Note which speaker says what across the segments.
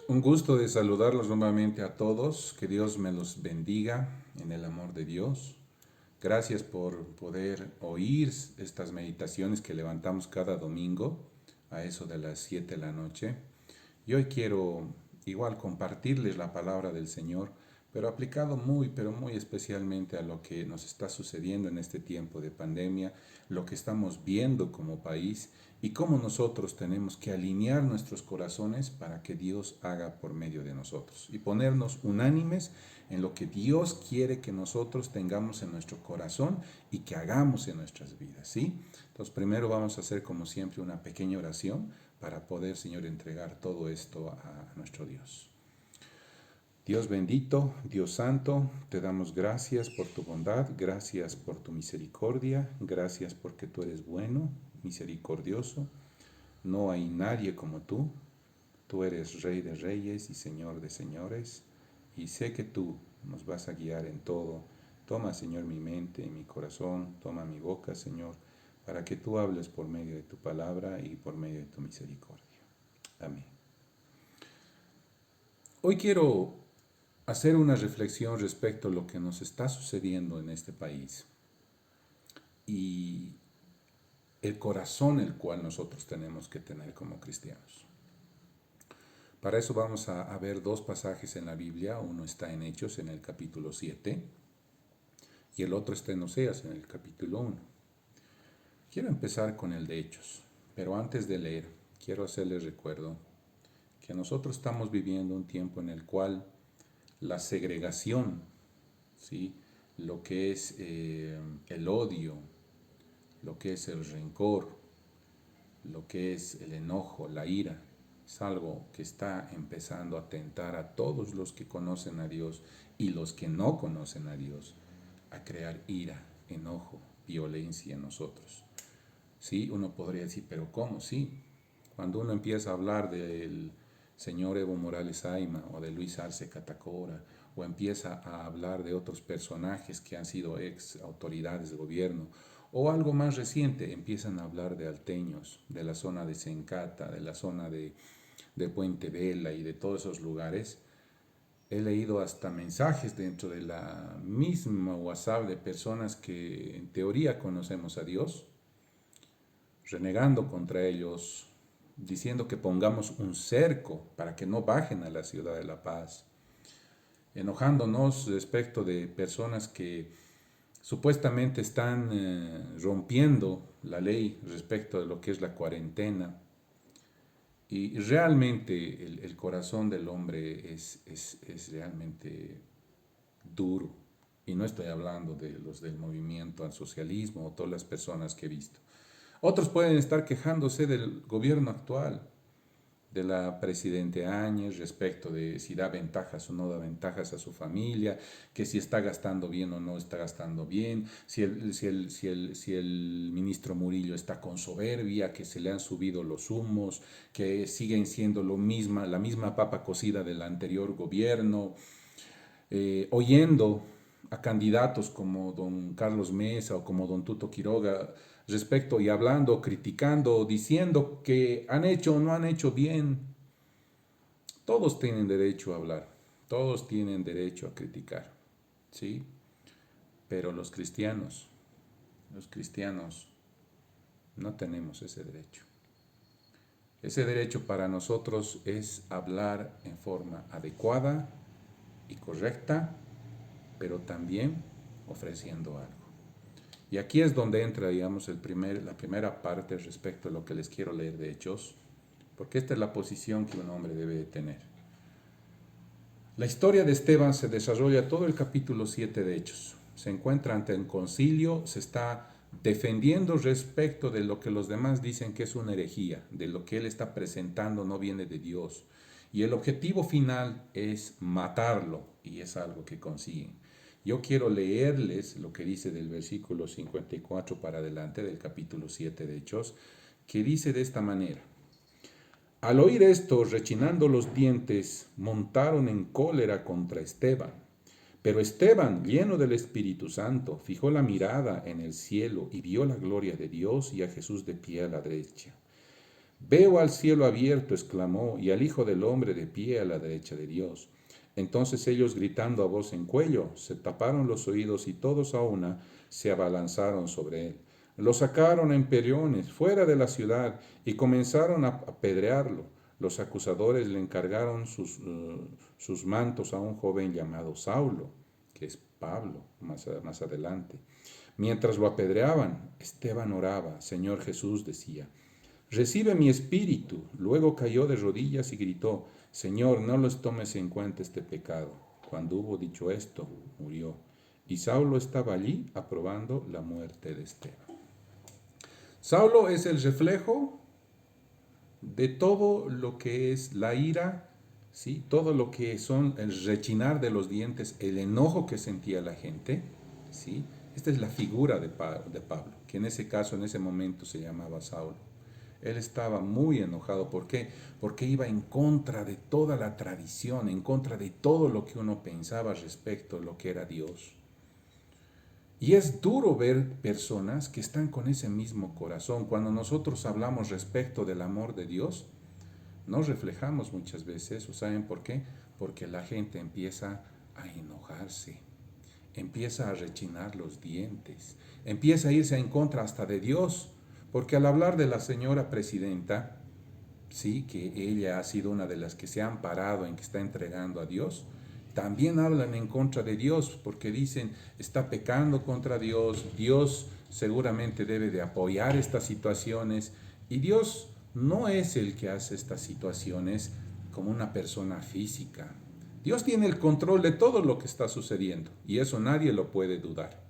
Speaker 1: Un gusto de saludarlos nuevamente a todos. Que Dios me los bendiga en el amor de Dios. Gracias por poder oír estas meditaciones que levantamos cada domingo a eso de las 7 de la noche. Y hoy quiero igual compartirles la palabra del Señor, pero aplicado pero muy especialmente a lo que nos está sucediendo en este tiempo de pandemia, lo que estamos viendo como país y cómo nosotros tenemos que alinear nuestros corazones para que Dios haga por medio de nosotros y ponernos unánimes en lo que Dios quiere que nosotros tengamos en nuestro corazón y que hagamos en nuestras vidas, ¿sí? Entonces, primero vamos a hacer como siempre una pequeña oración para poder, Señor, entregar todo esto a nuestro Dios. Dios bendito, Dios santo, te damos gracias por tu bondad, gracias por tu misericordia, gracias porque tú eres bueno, misericordioso. No hay nadie como tú eres Rey de reyes y Señor de señores, y sé que tú nos vas a guiar en todo. Toma, Señor, mi mente y mi corazón, toma mi boca, Señor, para que tú hables por medio de tu palabra y por medio de tu misericordia. Amén. Hoy quiero hacer una reflexión respecto a lo que nos está sucediendo en este país y el corazón el cual nosotros tenemos que tener como cristianos. Para eso vamos a ver dos pasajes en la Biblia. Uno está en Hechos en el capítulo 7 y el otro está en Oseas en el capítulo 1. Quiero empezar con el de Hechos, pero antes de leer, quiero hacerles recuerdo que nosotros estamos viviendo un tiempo en el cual la segregación, ¿sí? Lo que es el odio, lo que es el rencor, lo que es el enojo, la ira, es algo que está empezando a atentar a todos los que conocen a Dios y los que no conocen a Dios, a crear ira, enojo, violencia en nosotros. Sí, uno podría decir, pero ¿cómo? Sí, cuando uno empieza a hablar del señor Evo Morales Ayma o de Luis Arce Catacora, o empieza a hablar de otros personajes que han sido ex autoridades de gobierno, o algo más reciente, empiezan a hablar de alteños, de la zona de Sencata, de la zona de Puente Vela y de todos esos lugares. He leído hasta mensajes dentro de la misma WhatsApp de personas que en teoría conocemos a Dios, renegando contra ellos, diciendo que pongamos un cerco para que no bajen a la ciudad de La Paz, enojándonos respecto de personas que supuestamente están rompiendo la ley respecto de lo que es la cuarentena. Y realmente el corazón del hombre es realmente duro. Y no estoy hablando de los del movimiento al socialismo o todas las personas que he visto. Otros pueden estar quejándose del gobierno actual, de la presidente Áñez respecto de si da ventajas o no da ventajas a su familia, que si está gastando bien o no está gastando bien, si el ministro Murillo está con soberbia, que se le han subido los humos, que siguen siendo la misma papa cocida del anterior gobierno, oyendo a candidatos como don Carlos Mesa o como don Tuto Quiroga respecto y hablando, criticando, diciendo que han hecho o no han hecho bien. Todos tienen derecho a hablar, todos tienen derecho a criticar, ¿sí? Pero los cristianos no tenemos ese derecho. Ese derecho para nosotros es hablar en forma adecuada y correcta, pero también ofreciendo algo. Y aquí es donde entra, digamos, la primera parte respecto a lo que les quiero leer de Hechos, porque esta es la posición que un hombre debe de tener. La historia de Esteban se desarrolla todo el capítulo 7 de Hechos. Se encuentra ante un concilio, se está defendiendo respecto de lo que los demás dicen que es una herejía, de lo que él está presentando no viene de Dios. Y el objetivo final es matarlo, y es algo que consiguen. Yo quiero leerles lo que dice del versículo 54 para adelante del capítulo 7 de Hechos, que dice de esta manera. Al oír esto, rechinando los dientes, montaron en cólera contra Esteban. Pero Esteban, lleno del Espíritu Santo, fijó la mirada en el cielo y vio la gloria de Dios y a Jesús de pie a la derecha. Veo al cielo abierto, exclamó, y al Hijo del Hombre de pie a la derecha de Dios. Entonces ellos, gritando a voz en cuello, se taparon los oídos y todos a una se abalanzaron sobre él. Lo sacaron en periones fuera de la ciudad y comenzaron a apedrearlo. Los acusadores le encargaron sus mantos a un joven llamado Saulo, que es Pablo, más adelante. Mientras lo apedreaban, Esteban oraba. Señor Jesús, decía, recibe mi espíritu. Luego cayó de rodillas y gritó, Señor, no los tomes en cuenta este pecado. Cuando hubo dicho esto, murió. Y Saulo estaba allí aprobando la muerte de Esteban. Saulo es el reflejo de todo lo que es la ira, ¿sí? Todo lo que son el rechinar de los dientes, el enojo que sentía la gente, ¿sí? Esta es la figura de Pablo, que en ese caso, en ese momento se llamaba Saulo. Él estaba muy enojado. ¿Por qué? Porque iba en contra de toda la tradición, en contra de todo lo que uno pensaba respecto a lo que era Dios. Y es duro ver personas que están con ese mismo corazón. Cuando nosotros hablamos respecto del amor de Dios, no reflejamos muchas veces eso. ¿Saben por qué? Porque la gente empieza a enojarse, empieza a rechinar los dientes, empieza a irse en contra hasta de Dios. Porque al hablar de la señora presidenta, sí, que ella ha sido una de las que se han parado en que está entregando a Dios, también hablan en contra de Dios porque dicen, está pecando contra Dios, Dios seguramente debe de apoyar estas situaciones y Dios no es el que hace estas situaciones como una persona física. Dios tiene el control de todo lo que está sucediendo y eso nadie lo puede dudar.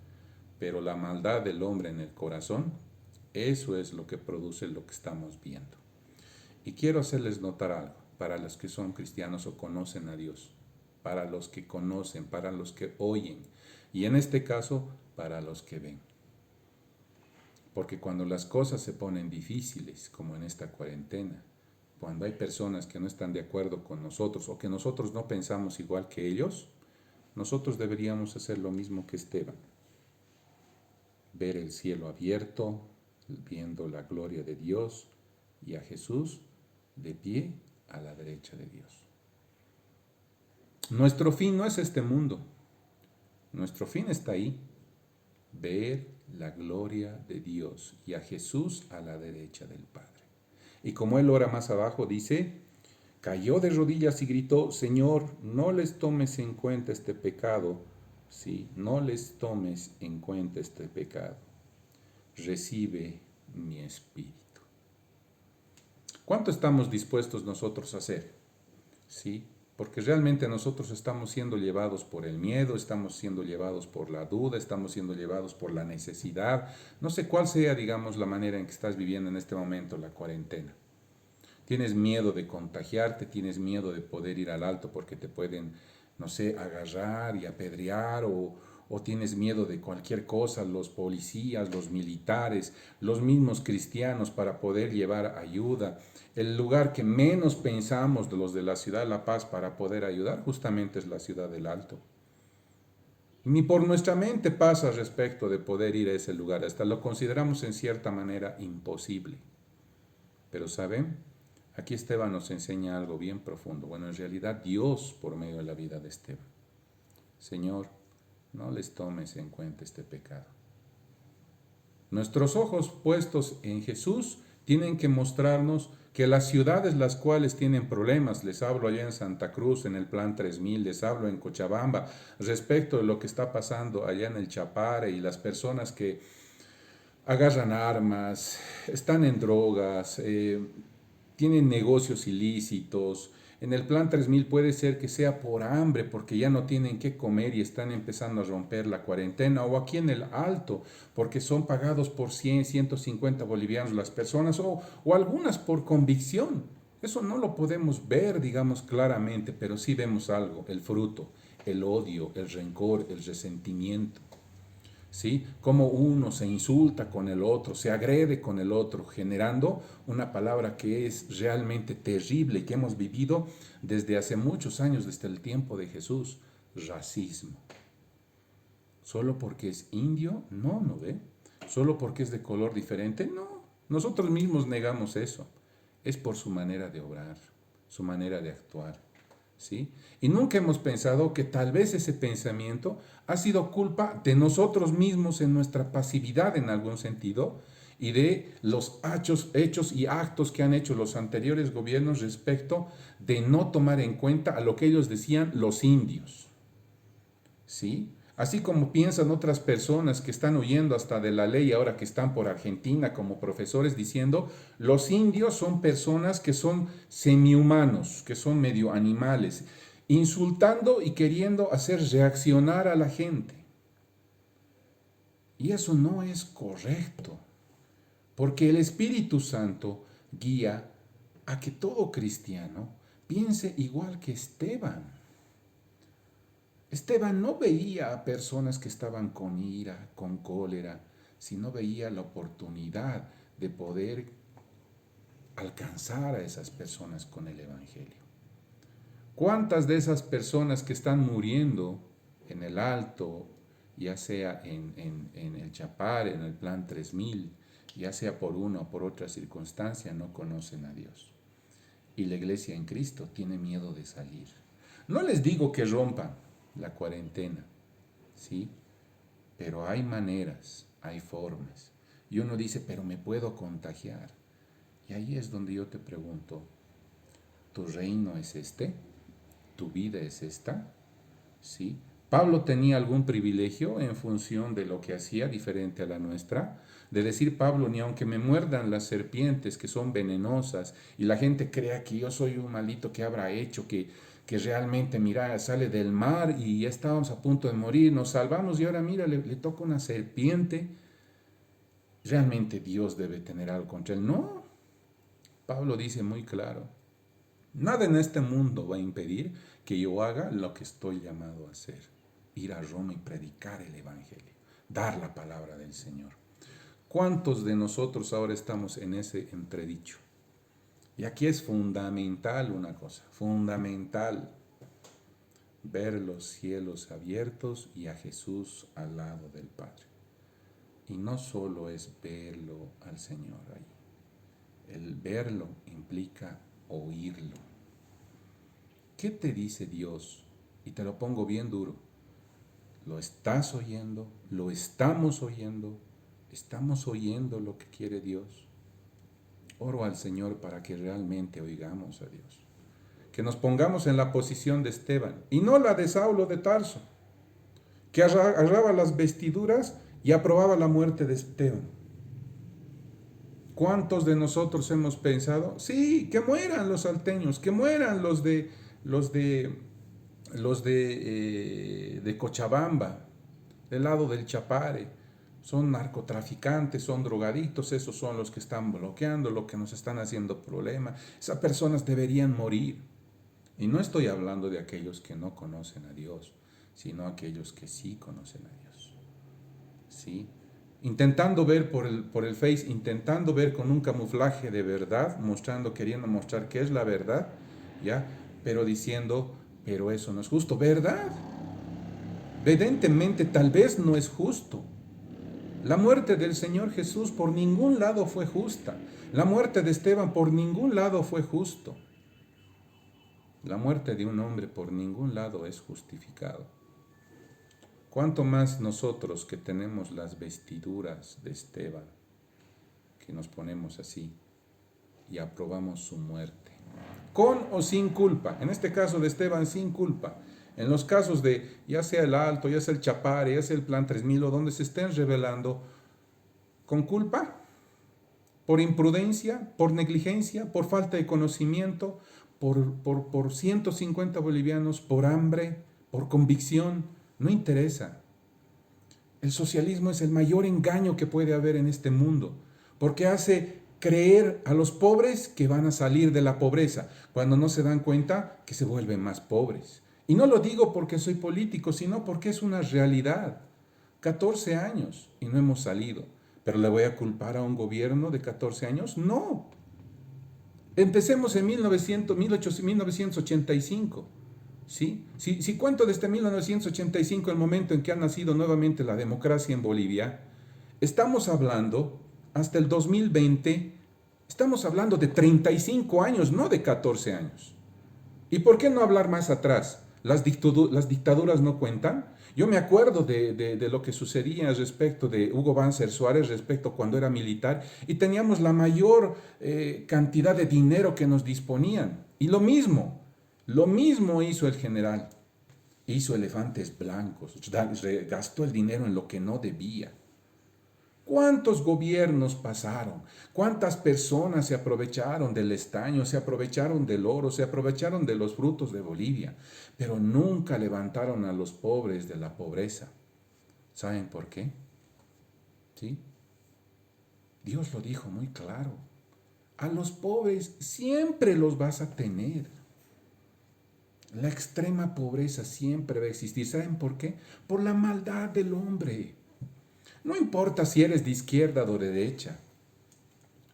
Speaker 1: Pero la maldad del hombre en el corazón, eso es lo que produce lo que estamos viendo. Y quiero hacerles notar algo para los que son cristianos o conocen a Dios, para los que conocen, para los que oyen y en este caso para los que ven. Porque cuando las cosas se ponen difíciles, como en esta cuarentena, cuando hay personas que no están de acuerdo con nosotros o que nosotros no pensamos igual que ellos, nosotros deberíamos hacer lo mismo que Esteban. Ver el cielo abierto, viendo la gloria de Dios y a Jesús de pie a la derecha de Dios. Nuestro fin no es este mundo. Nuestro fin está ahí. Ver la gloria de Dios y a Jesús a la derecha del Padre. Y como él ora más abajo, dice, cayó de rodillas y gritó, Señor, no les tomes en cuenta este pecado. Sí, no les tomes en cuenta este pecado. Recibe mi espíritu. ¿Cuánto estamos dispuestos nosotros a hacer? ¿Sí? Porque realmente nosotros estamos siendo llevados por el miedo, estamos siendo llevados por la duda, estamos siendo llevados por la necesidad. No sé cuál sea, digamos, la manera en que estás viviendo en este momento la cuarentena. Tienes miedo de contagiarte, tienes miedo de poder ir al alto porque te pueden, no sé, agarrar y apedrear o tienes miedo de cualquier cosa, los policías, los militares, los mismos cristianos para poder llevar ayuda. El lugar que menos pensamos de los de la ciudad de La Paz para poder ayudar justamente es la ciudad del Alto. Ni por nuestra mente pasa respecto de poder ir a ese lugar, hasta lo consideramos en cierta manera imposible. Pero ¿saben? Aquí Esteban nos enseña algo bien profundo. Bueno, en realidad Dios por medio de la vida de Esteban. Señor, no les tomes en cuenta este pecado. Nuestros ojos puestos en Jesús tienen que mostrarnos que las ciudades las cuales tienen problemas, les hablo allá en Santa Cruz, en el Plan 3000, les hablo en Cochabamba, respecto de lo que está pasando allá en el Chapare y las personas que agarran armas, están en drogas, tienen negocios ilícitos. En el Plan 3000 puede ser que sea por hambre, porque ya no tienen qué comer y están empezando a romper la cuarentena, o aquí en el Alto, porque son pagados por 100, 150 bolivianos las personas, o algunas por convicción. Eso no lo podemos ver, digamos, claramente, pero sí vemos algo, el fruto, el odio, el rencor, el resentimiento. ¿Sí? Cómo uno se insulta con el otro, se agrede con el otro, generando una palabra que es realmente terrible y que hemos vivido desde hace muchos años, desde el tiempo de Jesús, racismo. Solo porque es indio, no, ¿no ve? Solo porque es de color diferente, no. Nosotros mismos negamos eso. es por su manera de obrar, su manera de actuar, ¿sí? Y nunca hemos pensado que tal vez ese pensamiento ha sido culpa de nosotros mismos en nuestra pasividad en algún sentido y de los hechos y actos que han hecho los anteriores gobiernos respecto de no tomar en cuenta a lo que ellos decían los indios, ¿sí? Así como piensan otras personas que están huyendo hasta de la ley ahora que están por Argentina como profesores diciendo, los indios son personas que son semihumanos, que son medio animales, insultando y queriendo hacer reaccionar a la gente. Y eso no es correcto, porque el Espíritu Santo guía a que todo cristiano piense igual que Esteban. Esteban no veía a personas que estaban con ira, con cólera, sino veía la oportunidad de poder alcanzar a esas personas con el Evangelio. ¿Cuántas de esas personas que están muriendo en el Alto, ya sea en el Chapar, en el Plan 3000, ya sea por una o por otra circunstancia, no conocen a Dios? Y la iglesia en Cristo tiene miedo de salir. No les digo que rompan la cuarentena, ¿sí? Pero hay maneras, hay formas. Y uno dice, pero me puedo contagiar. Y ahí es donde yo te pregunto, ¿tu reino es este? ¿Tu vida es esta? ¿Sí? ¿Pablo tenía algún privilegio en función de lo que hacía diferente a la nuestra? De decir, Pablo, ni aunque me muerdan las serpientes que son venenosas y la gente crea que yo soy un malito que habrá hecho, que realmente, mira, sale del mar y ya estábamos a punto de morir, nos salvamos y ahora mira, le toca una serpiente. ¿Realmente Dios debe tener algo contra él? No. Pablo dice muy claro, nada en este mundo va a impedir que yo haga lo que estoy llamado a hacer. Ir a Roma y predicar el Evangelio, dar la palabra del Señor. ¿Cuántos de nosotros ahora estamos en ese entredicho? Y aquí es fundamental una cosa, fundamental, ver los cielos abiertos y a Jesús al lado del Padre. Y no solo es verlo al Señor ahí, el verlo implica oírlo. ¿Qué te dice Dios? Y te lo pongo bien duro. ¿Lo estás oyendo? ¿Lo estamos oyendo? ¿Estamos oyendo lo que quiere Dios? Oro al Señor para que realmente oigamos a Dios. Que nos pongamos en la posición de Esteban y no la de Saulo de Tarso, que agarraba las vestiduras y aprobaba la muerte de Esteban. ¿Cuántos de nosotros hemos pensado? Sí, que mueran los salteños, que mueran los de Cochabamba, del lado del Chapare. Son narcotraficantes, son drogadictos, esos son los que están bloqueando, los que nos están haciendo problema. Esas personas deberían morir. Y no estoy hablando de aquellos que no conocen a Dios, sino aquellos que sí conocen a Dios. ¿Sí? Intentando ver por el Face, intentando ver con un camuflaje de verdad, queriendo mostrar qué es la verdad, ¿ya? Pero diciendo, pero eso no es justo, ¿verdad? Evidentemente, tal vez no es justo. La muerte del Señor Jesús por ningún lado fue justa. La muerte de Esteban por ningún lado fue justo. La muerte de un hombre por ningún lado es justificado. ¿Cuánto más nosotros que tenemos las vestiduras de Esteban, que nos ponemos así y aprobamos su muerte? Con o sin culpa. En este caso de Esteban, sin culpa. En los casos de ya sea el Alto, ya sea el Chapare, ya sea el Plan 3000 o donde se estén rebelando, con culpa, por imprudencia, por negligencia, por falta de conocimiento, por 150 bolivianos, por hambre, por convicción, no interesa. El socialismo es el mayor engaño que puede haber en este mundo, porque hace creer a los pobres que van a salir de la pobreza, cuando no se dan cuenta que se vuelven más pobres. Y no lo digo porque soy político, sino porque es una realidad. 14 años y no hemos salido. ¿Pero le voy a culpar a un gobierno de 14 años? No. Empecemos en 1985. ¿Sí? Si cuento desde 1985, el momento en que ha nacido nuevamente la democracia en Bolivia, estamos hablando hasta el 2020, Estamos hablando de 35 años, no de 14 años. ¿Y por qué no hablar más atrás? ¿Las dictaduras no cuentan? Yo me acuerdo de lo que sucedía respecto de Hugo Banzer Suárez, respecto cuando era militar, y teníamos la mayor cantidad de dinero que nos disponían. Y lo mismo hizo el general. Hizo elefantes blancos, gastó el dinero en lo que no debía. ¿Cuántos gobiernos pasaron? ¿Cuántas personas se aprovecharon del estaño, se aprovecharon del oro, se aprovecharon de los frutos de Bolivia? Pero nunca levantaron a los pobres de la pobreza. ¿Saben por qué? ¿Sí? Dios lo dijo muy claro. A los pobres siempre los vas a tener. La extrema pobreza siempre va a existir. ¿Saben por qué? Por la maldad del hombre. No importa si eres de izquierda o de derecha.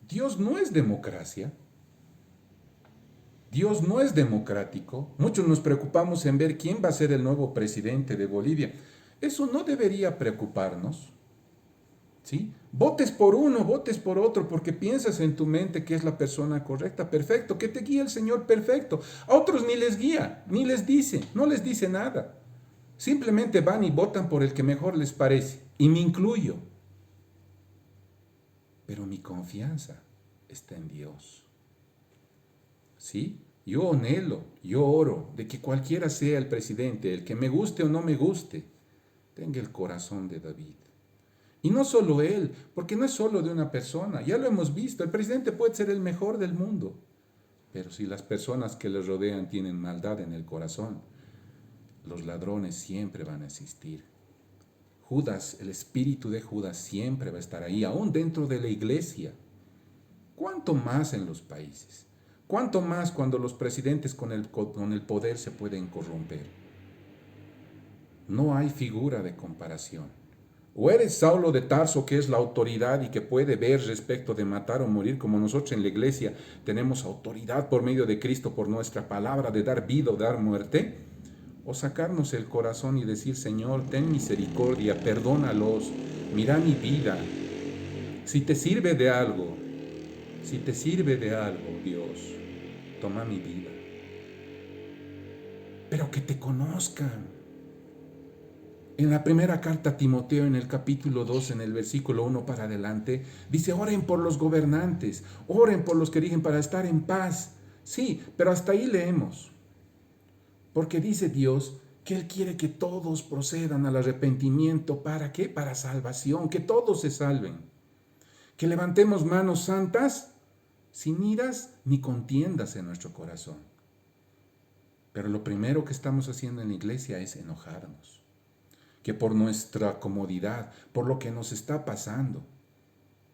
Speaker 1: Dios no es democracia. Dios no es democrático. Muchos nos preocupamos en ver quién va a ser el nuevo presidente de Bolivia. Eso no debería preocuparnos. ¿Sí? Votes por uno, votes por otro, porque piensas en tu mente que es la persona correcta. Perfecto, que te guíe el Señor, perfecto. A otros ni les guía, ni les dice, no les dice nada. Simplemente van y votan por el que mejor les parece. Y me incluyo. Pero mi confianza está en Dios. ¿Sí? Yo anhelo, yo oro de que cualquiera sea el presidente, el que me guste o no me guste, tenga el corazón de David. Y no solo él, porque no es solo de una persona, ya lo hemos visto, el presidente puede ser el mejor del mundo, pero si las personas que le rodean tienen maldad en el corazón, los ladrones siempre van a existir. Judas, el espíritu de Judas siempre va a estar ahí, aún dentro de la iglesia. ¿Cuánto más en los países? ¿Cuánto más cuando los presidentes con el poder se pueden corromper? No hay figura de comparación. O eres Saulo de Tarso, que es la autoridad y que puede ver respecto de matar o morir, como nosotros en la iglesia tenemos autoridad por medio de Cristo, por nuestra palabra, de dar vida o dar muerte, o sacarnos el corazón y decir, Señor, ten misericordia, perdónalos, mira mi vida. Si te sirve de algo, Dios, toma mi vida. Pero que te conozcan. En la primera carta a Timoteo, en el capítulo 2, en el versículo 1 para adelante, dice, oren por los gobernantes, oren por los que rigen para estar en paz. Sí, pero hasta ahí leemos. Porque dice Dios que Él quiere que todos procedan al arrepentimiento. ¿Para qué? Para salvación, que todos se salven. Que levantemos manos santas, sin iras ni contiendas en nuestro corazón. Pero lo primero que estamos haciendo en la iglesia es enojarnos. Que por nuestra comodidad, por lo que nos está pasando.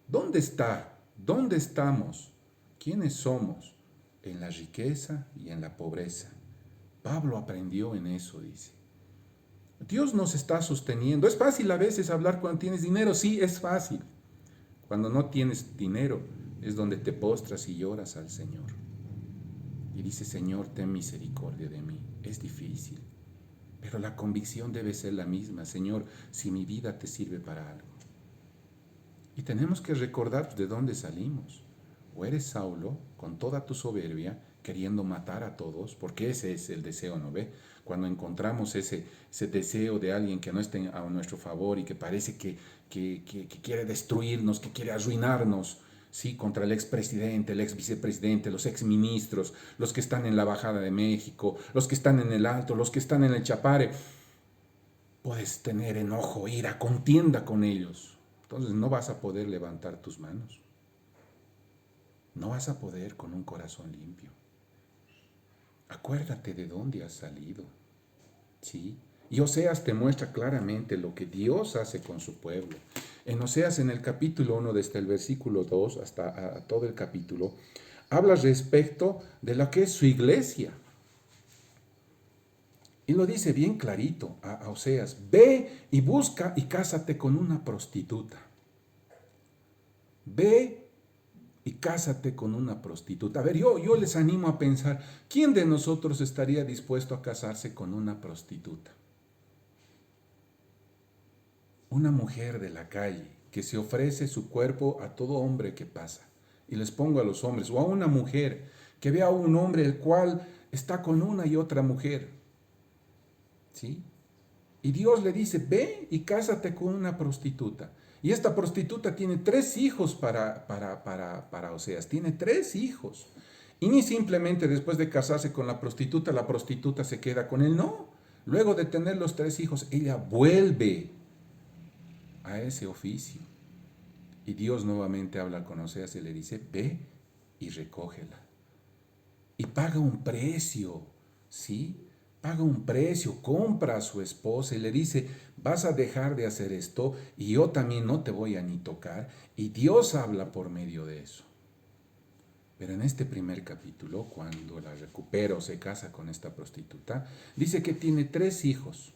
Speaker 1: ¿Dónde está? ¿Dónde estamos? ¿Quiénes somos? En la riqueza y en la pobreza. Pablo aprendió en eso, dice. Dios nos está sosteniendo. Es fácil a veces hablar cuando tienes dinero. Sí, es fácil. Cuando no tienes dinero es donde te postras y lloras al Señor. Y dices, Señor, ten misericordia de mí. Es difícil. Pero la convicción debe ser la misma. Señor, si mi vida te sirve para algo. Y tenemos que recordar de dónde salimos. O eres Saulo, con toda tu soberbia, queriendo matar a todos, porque ese es el deseo, ¿no ve? Cuando encontramos ese deseo de alguien que no esté a nuestro favor y que parece que quiere destruirnos, que quiere arruinarnos, ¿sí? Contra el expresidente, el exvicepresidente, los exministros, los que están en la Embajada de México, los que están en el Alto, los que están en el Chapare. Puedes tener enojo, ira, contienda con ellos. Entonces no vas a poder levantar tus manos. No vas a poder con un corazón limpio. Acuérdate de dónde has salido. ¿Sí? Y Oseas te muestra claramente lo que Dios hace con su pueblo. En Oseas, en el capítulo 1, desde el versículo 2 hasta todo el capítulo, habla respecto de lo que es su iglesia. Y lo dice bien clarito a Oseas, ve y busca y cásate con una prostituta. Ve y cásate con una prostituta. A ver, yo les animo a pensar, ¿quién de nosotros estaría dispuesto a casarse con una prostituta? Una mujer de la calle que se ofrece su cuerpo a todo hombre que pasa. Y les pongo a los hombres, o a una mujer, que vea a un hombre el cual está con una y otra mujer. ¿Sí? Y Dios le dice, ve y cásate con una prostituta. Y esta prostituta tiene 3 hijos para Oseas, tiene 3 hijos. Y ni simplemente después de casarse con la prostituta se queda con él, no. Luego de tener los 3 hijos, ella vuelve a ese oficio. Y Dios nuevamente habla con Oseas y le dice, ve y recógela. Y paga un precio, ¿sí? Paga un precio, compra a su esposa y le dice, vas a dejar de hacer esto y yo también no te voy a ni tocar. Y Dios habla por medio de eso. Pero en este primer capítulo, cuando la recupera o se casa con esta prostituta, dice que tiene 3 hijos.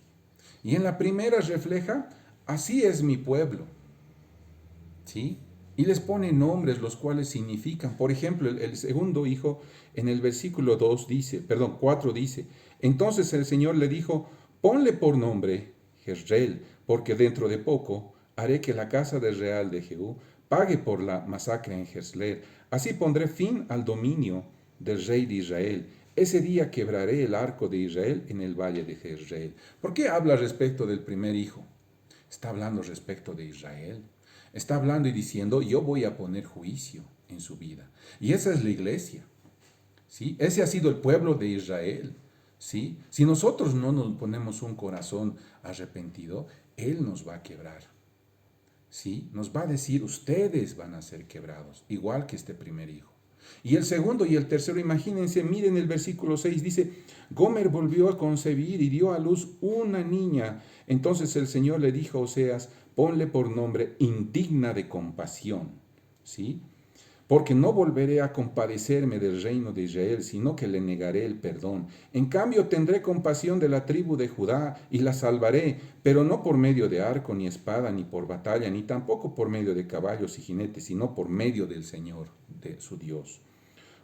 Speaker 1: Y en la primera refleja, así es mi pueblo. ¿Sí? Y les pone nombres los cuales significan. Por ejemplo, el segundo hijo en el versículo 4 dice, entonces el Señor le dijo, ponle por nombre Jezreel, porque dentro de poco haré que la casa del real de Jehú pague por la masacre en Jezreel. Así pondré fin al dominio del rey de Israel. Ese día quebraré el arco de Israel en el valle de Jezreel. ¿Por qué habla respecto del primer hijo? Está hablando respecto de Israel. Está hablando y diciendo, yo voy a poner juicio en su vida. Y esa es la iglesia. ¿Sí? Ese ha sido el pueblo de Israel. ¿Sí? Si nosotros no nos ponemos un corazón arrepentido, Él nos va a quebrar. ¿Sí? Nos va a decir, ustedes van a ser quebrados, igual que este primer hijo. Y el segundo y el tercero, imagínense, miren el versículo 6, dice, Gomer volvió a concebir y dio a luz una niña. Entonces el Señor le dijo a Oseas, ponle por nombre indigna de compasión, ¿sí? Porque no volveré a compadecerme del reino de Israel, sino que le negaré el perdón. En cambio tendré compasión de la tribu de Judá y la salvaré, pero no por medio de arco, ni espada, ni por batalla, ni tampoco por medio de caballos y jinetes, sino por medio del Señor, de su Dios.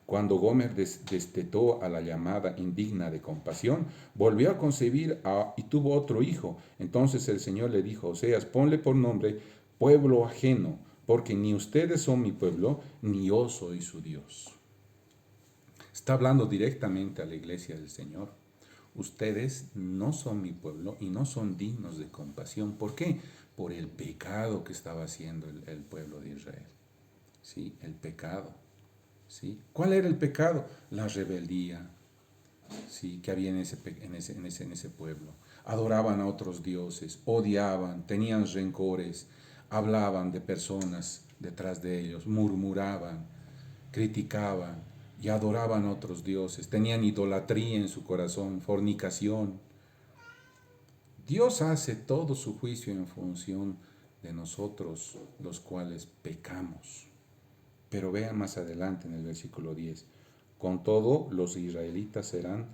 Speaker 1: Cuando Gomer destetó a la llamada indigna de compasión, volvió a concebir y tuvo otro hijo. Entonces el Señor le dijo a Oseas, ponle por nombre pueblo ajeno, porque ni ustedes son mi pueblo, ni yo soy su Dios. Está hablando directamente a la iglesia del Señor. Ustedes no son mi pueblo y no son dignos de compasión. ¿Por qué? Por el pecado que estaba haciendo el pueblo de Israel. ¿Sí? El pecado. ¿Sí? ¿Cuál era el pecado? La rebeldía, ¿sí? Que había en ese pueblo. Adoraban a otros dioses, odiaban, tenían rencores, hablaban de personas detrás de ellos, murmuraban, criticaban y adoraban a otros dioses, tenían idolatría en su corazón, fornicación. Dios hace todo su juicio en función de nosotros, los cuales pecamos. Pero vean más adelante en el versículo 10. Con todo, los israelitas serán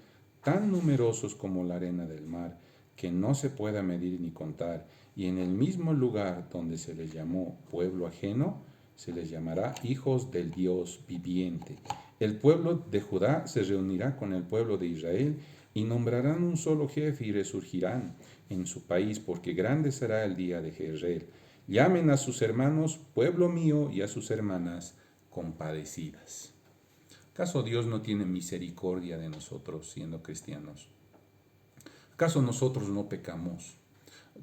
Speaker 1: tan numerosos como la arena del mar, que no se pueda medir ni contar. Y en el mismo lugar donde se les llamó pueblo ajeno, se les llamará hijos del Dios viviente. El pueblo de Judá se reunirá con el pueblo de Israel y nombrarán un solo jefe y resurgirán en su país, porque grande será el día de Jezreel. Llamen a sus hermanos pueblo mío y a sus hermanas compadecidas. ¿Acaso Dios no tiene misericordia de nosotros siendo cristianos? ¿Acaso nosotros no pecamos?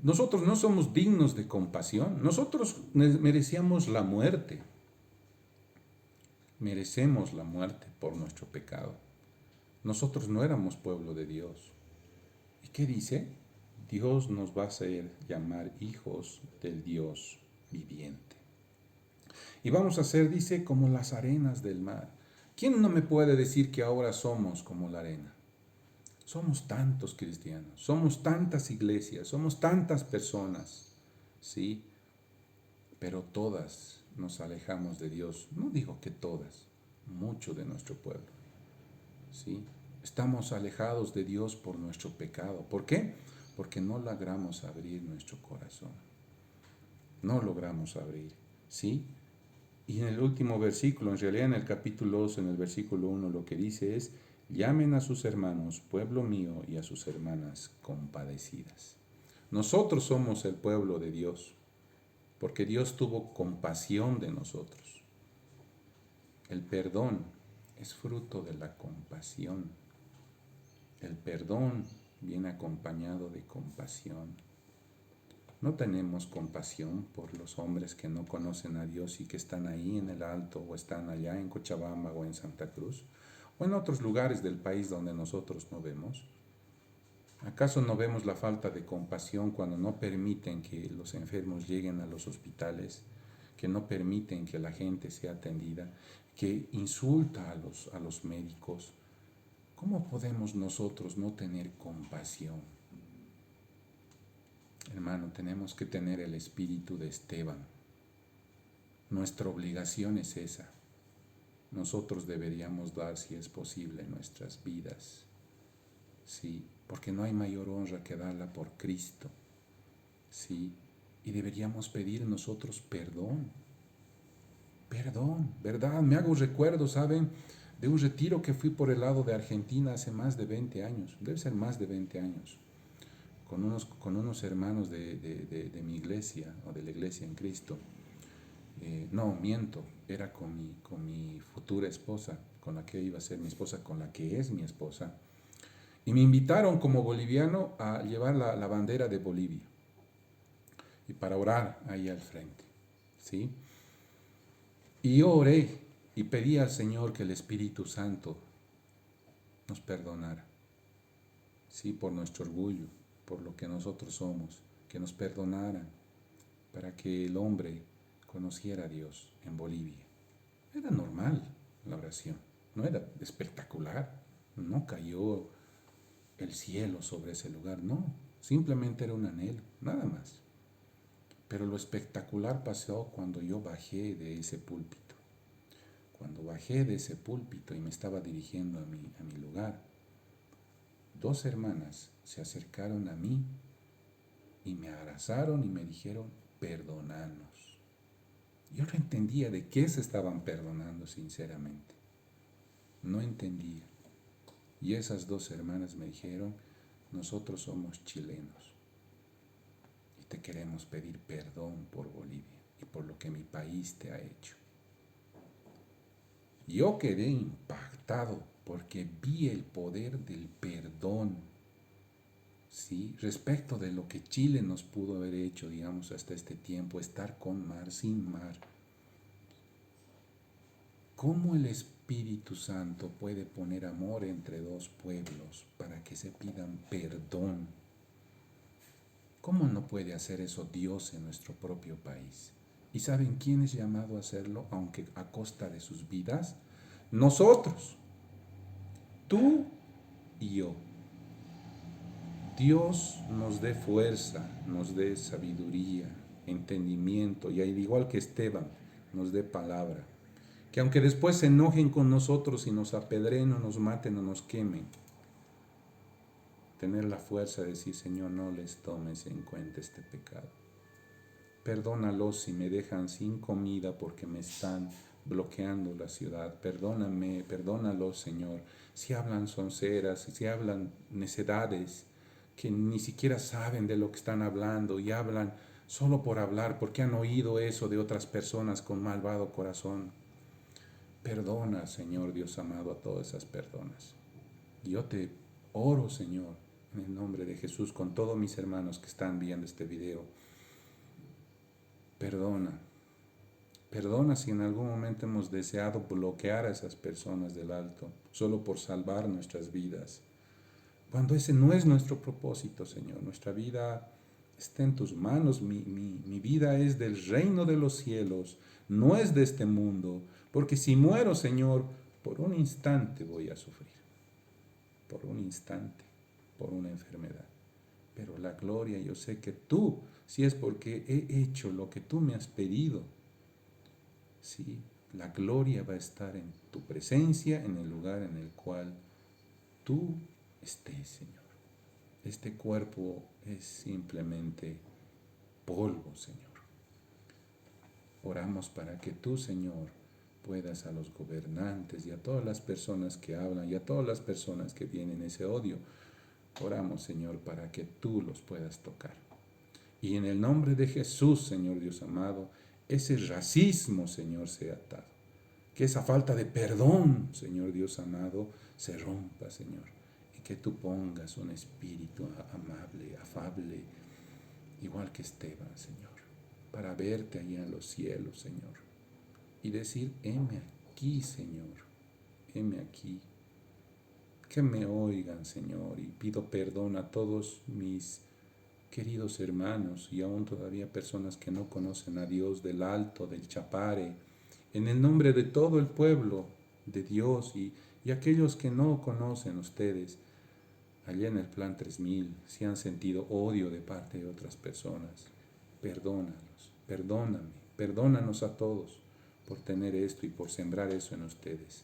Speaker 1: Nosotros no somos dignos de compasión. Nosotros merecíamos la muerte. Merecemos la muerte por nuestro pecado. Nosotros no éramos pueblo de Dios. ¿Y qué dice? Dios nos va a hacer llamar hijos del Dios viviente. Y vamos a ser, dice, como las arenas del mar. ¿Quién no me puede decir que ahora somos como la arena? Somos tantos cristianos, somos tantas iglesias, somos tantas personas, ¿sí? Pero todas nos alejamos de Dios. No digo que todas, mucho de nuestro pueblo, ¿sí? Estamos alejados de Dios por nuestro pecado. ¿Por qué? Porque no logramos abrir nuestro corazón. No logramos abrir, ¿sí? Y en el último versículo, en realidad en el capítulo 2, en el versículo 1, lo que dice es, llamen a sus hermanos, pueblo mío, y a sus hermanas compadecidas. Nosotros somos el pueblo de Dios, porque Dios tuvo compasión de nosotros. El perdón es fruto de la compasión. El perdón viene acompañado de compasión. No tenemos compasión por los hombres que no conocen a Dios y que están ahí en el Alto o están allá en Cochabamba o en Santa Cruz o en otros lugares del país donde nosotros no vemos. ¿Acaso no vemos la falta de compasión cuando no permiten que los enfermos lleguen a los hospitales, que no permiten que la gente sea atendida, que insulta a los médicos? ¿Cómo podemos nosotros no tener compasión? Hermano, tenemos que tener el espíritu de Esteban. Nuestra obligación es esa. Nosotros deberíamos dar, si es posible, nuestras vidas. Sí, porque no hay mayor honra que darla por Cristo. Sí, y deberíamos pedir nosotros perdón. Perdón, ¿verdad? Me hago recuerdo, ¿saben? De un retiro que fui por el lado de Argentina hace más de 20 años. Debe ser más de 20 años. Con unos hermanos de mi iglesia, o de la iglesia en Cristo. No, miento, era con mi futura esposa, con la que iba a ser mi esposa, con la que es mi esposa. Y me invitaron como boliviano a llevar la bandera de Bolivia y para orar ahí al frente, ¿sí? Y yo oré y pedí al Señor que el Espíritu Santo nos perdonara, ¿sí? Por nuestro orgullo, por lo que nosotros somos, que nos perdonaran para que el hombre conociera a Dios en Bolivia. Era normal la oración, no era espectacular, no cayó el cielo sobre ese lugar, no, simplemente era un anhelo, nada más. Pero lo espectacular pasó cuando yo bajé de ese púlpito. Cuando bajé de ese púlpito y me estaba dirigiendo a mi lugar, dos hermanas se acercaron a mí y me abrazaron y me dijeron, perdónanos. Yo no entendía de qué se estaban perdonando, sinceramente. No entendía. Y esas dos hermanas me dijeron, nosotros somos chilenos y te queremos pedir perdón por Bolivia y por lo que mi país te ha hecho. Yo quedé impactado porque vi el poder del perdón, ¿sí? Respecto de lo que Chile nos pudo haber hecho, digamos, hasta este tiempo, estar con mar, sin mar. ¿Cómo el Espíritu Santo puede poner amor entre dos pueblos para que se pidan perdón? ¿Cómo no puede hacer eso Dios en nuestro propio país? ¿Y saben quién es llamado a hacerlo, aunque a costa de sus vidas? Nosotros, tú y yo. Dios nos dé fuerza, nos dé sabiduría, entendimiento, y al igual que Esteban, nos dé palabra. Que aunque después se enojen con nosotros y nos apedreen o nos maten o nos quemen, tener la fuerza de decir, Señor, no les tomes en cuenta este pecado. Perdónalos si me dejan sin comida porque me están bloqueando la ciudad. Perdóname, perdónalos, Señor, si hablan sonceras, si hablan necedades, que ni siquiera saben de lo que están hablando y hablan solo por hablar, porque han oído eso de otras personas con malvado corazón. Perdona, Señor Dios amado, a todas esas personas. Yo te oro, Señor, en el nombre de Jesús, con todos mis hermanos que están viendo este video. Perdona. Perdona si en algún momento hemos deseado bloquear a esas personas del alto, solo por salvar nuestras vidas. Cuando ese no es nuestro propósito, Señor. Nuestra vida está en tus manos. Mi vida es del reino de los cielos, no es de este mundo. Porque si muero, Señor, por un instante voy a sufrir. Por un instante, por una enfermedad. Pero la gloria, yo sé que tú, si es porque he hecho lo que tú me has pedido, sí, la gloria va a estar en tu presencia, en el lugar en el cual tú estés, Señor. Este cuerpo es simplemente polvo, Señor. Oramos para que tú, Señor, puedas a los gobernantes y a todas las personas que hablan y a todas las personas que vienen ese odio. Oramos, Señor, para que tú los puedas tocar. Y en el nombre de Jesús, Señor Dios amado, ese racismo, Señor, sea atado. Que esa falta de perdón, Señor Dios amado, se rompa, Señor. Y que tú pongas un espíritu amable, afable, igual que Esteban, Señor, para verte allá en los cielos, Señor. Y decir, heme aquí, Señor, heme aquí. Que me oigan, Señor, y pido perdón a todos mis queridos hermanos y aún todavía personas que no conocen a Dios del Alto, del Chapare, en el nombre de todo el pueblo de Dios y aquellos que no conocen ustedes, allá en el Plan 3000, si han sentido odio de parte de otras personas, perdónalos, perdóname, perdónanos a todos por tener esto y por sembrar eso en ustedes,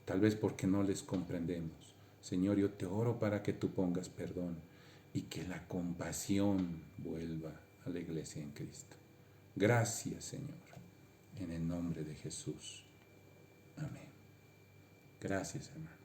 Speaker 1: tal vez porque no les comprendemos. Señor, yo te oro para que tú pongas perdón y que la compasión vuelva a la iglesia en Cristo. Gracias, Señor, en el nombre de Jesús. Amén. Gracias, hermano.